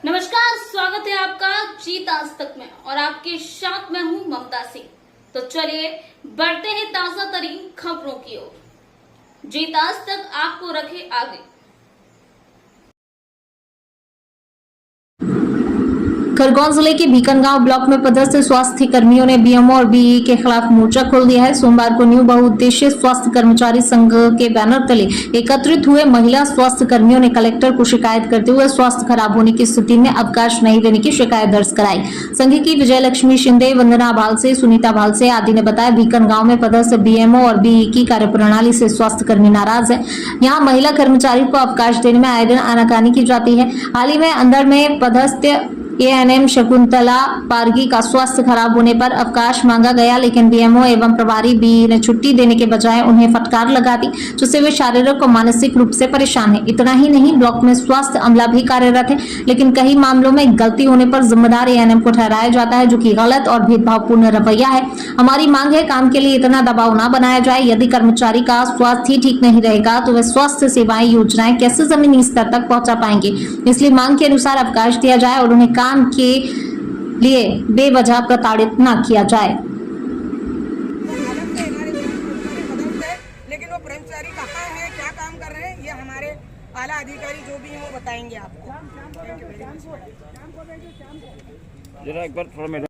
नमस्कार, स्वागत है आपका जीत आज तक में और आपके साथ मैं हूं ममता सिंह। तो चलिए बढ़ते हैं ताजा तरीन खबरों की ओर। जीत आज तक आपको रखे आगे। खरगोन जिले के भीकनगांव ब्लॉक में पदस्थ स्वास्थ्य कर्मियों ने बीएमओ और बीई के खिलाफ मोर्चा खोल दिया है। सोमवार को न्यू बहुउद्देशीय स्वास्थ्य कर्मचारी संघ के बैनर तले एकत्रित हुए महिला स्वास्थ्य कर्मियों ने कलेक्टर को शिकायत करते हुए स्वास्थ्य खराब होने की स्थिति में अवकाश नहीं देने की शिकायत दर्ज कराई। संघ की विजयलक्ष्मी शिंदे, वंदना भालसे, सुनीता भालसे आदि ने बताया, भीकनगांव में पदस्थ बीएमओ और बीई की कार्यप्रणाली से स्वास्थ्य कर्मी नाराज है। यहाँ महिला कर्मचारी को अवकाश देने में आए दिन आनाकानी की जाती है। हाल ही में अंदर में पदस्थ एएनएम शकुंतला पारगी का स्वास्थ्य खराब होने पर अवकाश मांगा गया, लेकिन बीएमओ एवं प्रभारी बी ने छुट्टी देने के बजाय उन्हें फटकार लगा दी, जिससे वे शारीरिक और मानसिक रूप से परेशान हैं। इतना ही नहीं, ब्लॉक में स्वास्थ्य अमला भी कार्यरत है, लेकिन कई मामलों में गलती होने पर जिम्मेदार एएनएम को ठहराया जाता है, जो कि गलत और भेदभावपूर्ण रवैया है। हमारी मांग है, काम के लिए इतना दबाव न बनाया जाए। यदि कर्मचारी का स्वास्थ्य ही ठीक नहीं रहेगा तो वे स्वास्थ्य सेवाएं योजनाएं कैसे जमीनी स्तर तक पहुंचा पाएंगे। इसलिए मांग के अनुसार अवकाश दिया जाए और उन्हें काम के लिए बेवजह प्रताड़ित न किया जाए। लेकिन वो कर्मचारी कहाँ है, क्या काम कर रहे हैं, ये हमारे आला अधिकारी जो भी हैं वो बताएंगे आपको।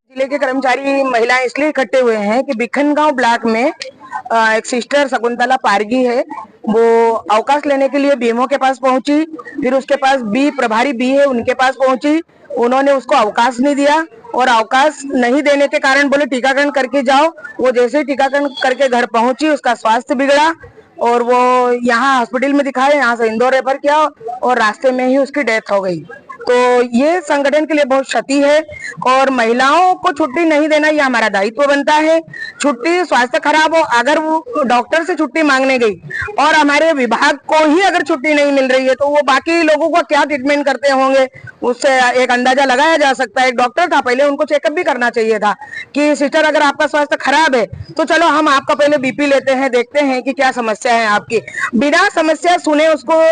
जिले के कर्मचारी महिलाएं इसलिए इकट्ठे हुए हैं कि भीकनगांव ब्लॉक में एक सिस्टर शकुंतला पारगी है, वो अवकाश लेने के लिए बीएमओ के पास पहुंची, फिर उसके पास बी प्रभारी बी है उनके पास पहुंची। उन्होंने उसको अवकाश नहीं दिया और अवकाश नहीं देने के कारण बोले टीकाकरण करके जाओ। वो जैसे ही टीकाकरण करके घर पहुंची, उसका स्वास्थ्य बिगड़ा और वो यहाँ हॉस्पिटल में दिखाए, यहाँ से इंदौर रेफर किया और रास्ते में ही उसकी डेथ हो गई। तो ये संगठन के लिए बहुत क्षति है और महिलाओं को छुट्टी नहीं देना ये हमारा दायित्व बनता है। छुट्टी स्वास्थ्य खराब हो, अगर वो डॉक्टर से छुट्टी मांगने गई और हमारे विभाग को ही अगर छुट्टी नहीं मिल रही है तो वो बाकी लोगों को क्या ट्रीटमेंट करते होंगे, उससे एक अंदाजा लगाया जा सकता है। एक डॉक्टर था, पहले उनको चेकअप भी करना चाहिए था कि सिस्टर अगर आपका स्वास्थ्य खराब है तो चलो हम आपका पहले बीपी लेते हैं, देखते हैं कि क्या समस्या है आपकी। बिना समस्या सुने उसको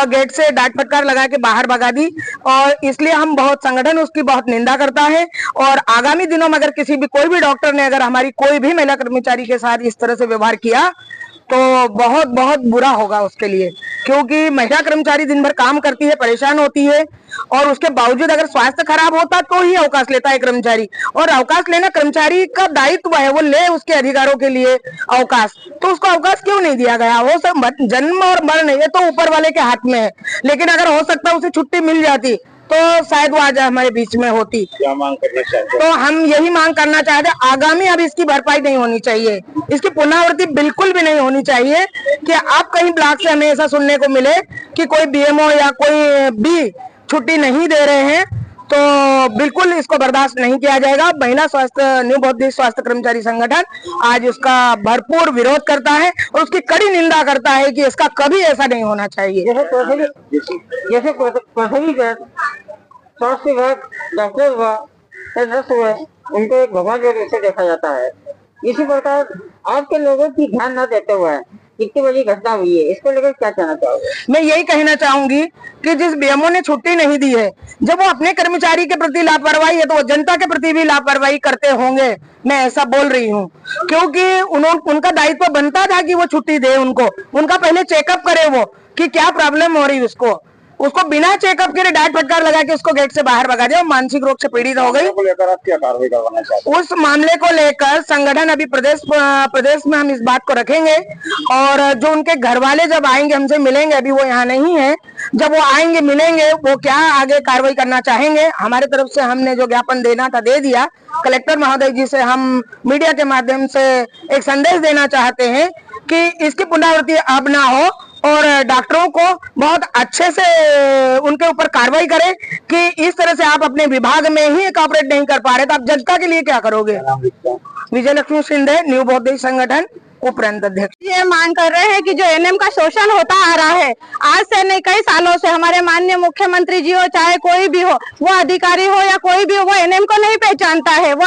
गेट से डांट फटकार लगा के बाहर भगा दी और इसलिए हम संगठन उसकी बहुत निंदा करता है। और आगामी दिनों में अगर कोई भी डॉक्टर ने अगर हमारी कोई भी महिला कर्मचारी के साथ इस तरह से व्यवहार किया तो बहुत बहुत बुरा होगा उसके लिए, क्योंकि महिला कर्मचारी दिन भर काम करती है, परेशान होती है और उसके बावजूद अगर स्वास्थ्य खराब होता तो ही अवकाश लेता है कर्मचारी। और अवकाश लेना कर्मचारी का दायित्व है, वो ले उसके अधिकारों के लिए अवकाश, तो उसको अवकाश क्यों नहीं दिया गया? वो सब जन्म और मरण ये तो ऊपर वाले के हाथ में है, लेकिन अगर हो सकता उसे छुट्टी मिल जाती तो शायद वो आज हमारे बीच में होती। क्या मांग करना चाहते? तो हम यही मांग करना चाहते हैं, आगामी अब इसकी भरपाई नहीं होनी चाहिए, इसकी पुनरावृत्ति बिल्कुल भी नहीं होनी चाहिए कि आप कहीं ब्लॉक से हमें ऐसा सुनने को मिले कि कोई बीएमओ या कोई भी छुट्टी नहीं दे रहे हैं, तो बिल्कुल इसको बर्दाश्त नहीं किया जाएगा। महिला स्वास्थ्य न्यू बहुउद्देशीय स्वास्थ्य कर्मचारी संगठन आज उसका भरपूर विरोध करता है और उसकी कड़ी निंदा करता है कि इसका कभी ऐसा नहीं होना चाहिए। जैसे स्वास्थ्य विभाग, डॉक्टर विभाग, नर्स हुए, उनको एक भगवान के रूप से देखा जाता है। इसी प्रकार आपके लोगों की ध्यान न देते हुए कितनी बड़ी घटना हुई है, इसको लेकर क्या कहना चाहोगे? मैं यही कहना चाहूंगी कि जिस बीएमओ ने छुट्टी नहीं दी है, जब वो अपने कर्मचारी के प्रति लापरवाही है तो वो जनता के प्रति भी लापरवाही करते होंगे, मैं ऐसा बोल रही हूँ। क्योंकि उनका दायित्व बनता था कि वो छुट्टी दे, उनका पहले चेकअप करे वो कि क्या प्रॉब्लम हो रही उसको बिना चेकअप के डांट फटकार लगा के उसको गेट से बाहर भगा दिया, मानसिक रोग से पीड़ित हो गई। लेकर आप क्या कार्रवाई करवाना चाहते हैं? उस मामले को लेकर संगठन अभी प्रदेश में हम इस बात को रखेंगे और जो उनके घर वाले जब आएंगे हमसे मिलेंगे, अभी वो यहाँ नहीं है, जब वो आएंगे मिलेंगे, वो क्या आगे कार्रवाई करना चाहेंगे, हमारे तरफ से हमने जो ज्ञापन देना था दे दिया। कलेक्टर महोदय जी से हम मीडिया के माध्यम से एक संदेश देना चाहते हैं कि इसकी पुनरावृत्ति अब ना हो और डॉक्टरों को बहुत अच्छे से उनके ऊपर कार्रवाई करें कि इस तरह से आप अपने विभाग में ही कॉपरेट नहीं कर पा रहे तो आप जनता के लिए क्या करोगे। विजयलक्ष्मी शिंदे, न्यू बहुउद्देशीय संगठन, उपरांत अध्यक्ष। ये मांग कर रहे हैं कि जो एनएम का शोषण होता आ रहा है आज से नहीं कई सालों से, हमारे माननीय मुख्यमंत्री जी हो चाहे कोई भी हो, वो अधिकारी हो या कोई भी हो, वो एनएम को नहीं पहचानता है। वो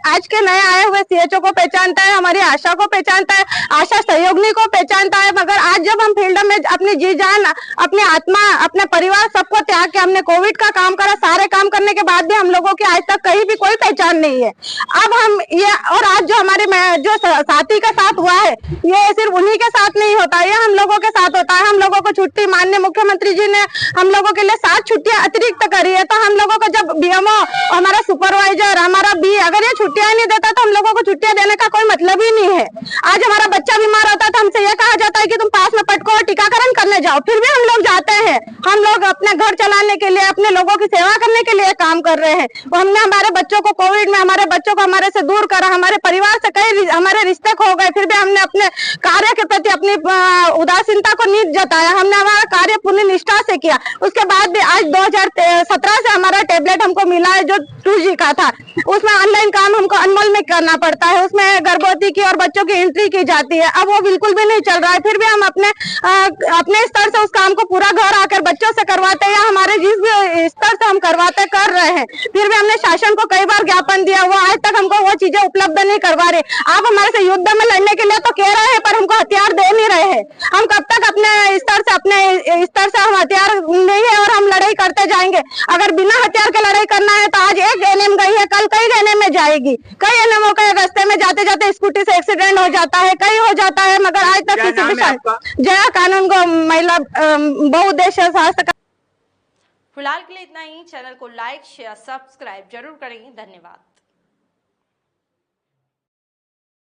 आज के नए आए हुए सीएचओ को पहचानता है, हमारी आशा को पहचानता है, आशा सहयोगिनी को पहचानता है। मगर आज जब हम फील्ड में अपनी जी जान, अपनी आत्मा, अपने परिवार सबको त्याग के हमने कोविड का काम करा, सारे काम करने के बाद भी हम लोगों की आज तक कहीं भी कोई पहचान नहीं है। अब हम ये, और आज जो हमारे जो साथी का साथ हुआ है, ये सिर्फ उन्हीं के साथ नहीं होता है, ये हम लोगों के साथ होता है। हम लोगों को छुट्टी, माननीय मुख्यमंत्री जी ने हम लोगों के लिए 7 छुट्टियां अतिरिक्त करी है। तो हम लोगों को जब बीएमओ, हमारा सुपरवाइजर, हमारा बी अगर ये छुट्टियां नहीं देता तो हम लोगों को छुट्टियां देने का कोई मतलब ही नहीं है। आज हमारा बच्चा बीमार होता है तो हमसे ये कहा जाता है कि तुम पास में पटको और टीकाकरण करने जाओ, फिर भी हम लोग जाते हैं। हम लोग अपने घर चलाने के लिए, अपने लोगों की सेवा करने के लिए काम कर रहे हैं। तो हमने हमारे बच्चों को कोविड में, हमारे बच्चों को हमारे से दूर करा, हमारे परिवार से कई हमारे रिश्ते खो गए, फिर भी हमने अपने कार्य के प्रति अपनी उदासीनता को नहीं जताया। हमने हमारा कार्य पूरी निष्ठा से किया। उसके बाद भी आज 2017 से हमारा टेबलेट हमको मिला है जो 2G का था, उसमें ऑनलाइन काम हमको अनमोल में करना पड़ता है, उसमें गर्भवती की और बच्चों की एंट्री की जाती है। अब वो बिल्कुल भी नहीं चल रहा है, फिर भी हम अपने स्तर से उस काम को पूरा घर आकर बच्चों से करवाते हैं या हमारे जिस भी स्तर से हम करवाते कर रहे हैं। फिर भी हमने शासन को कई बार ज्ञापन दिया, वो आज तक हमको वो चीजें उपलब्ध नहीं करवा रहे। आप हमारे से युद्ध में लड़ने के लिए तो कह रहे हैं पर हमको हथियार दे नहीं रहे हैं। हम कब तक अपने स्तर से हम हथियार नहीं है और हम लड़ाई करते जाएंगे। अगर बिना हथियार के लड़ाई करना है तो आज एक एनएम गई है, कल कई एनएम में जाएगी। कई एनएमओ का रास्ते में जाते जाते स्कूटी से एक्सीडेंट हो जाता है, कई हो जाता है, मगर आज तक किसी भी जया कानून को महिला बहुउद्देश्य स्वास्थ्य। फिलहाल के लिए इतना ही। चैनल को लाइक, शेयर, सब्सक्राइब जरूर करें। धन्यवाद।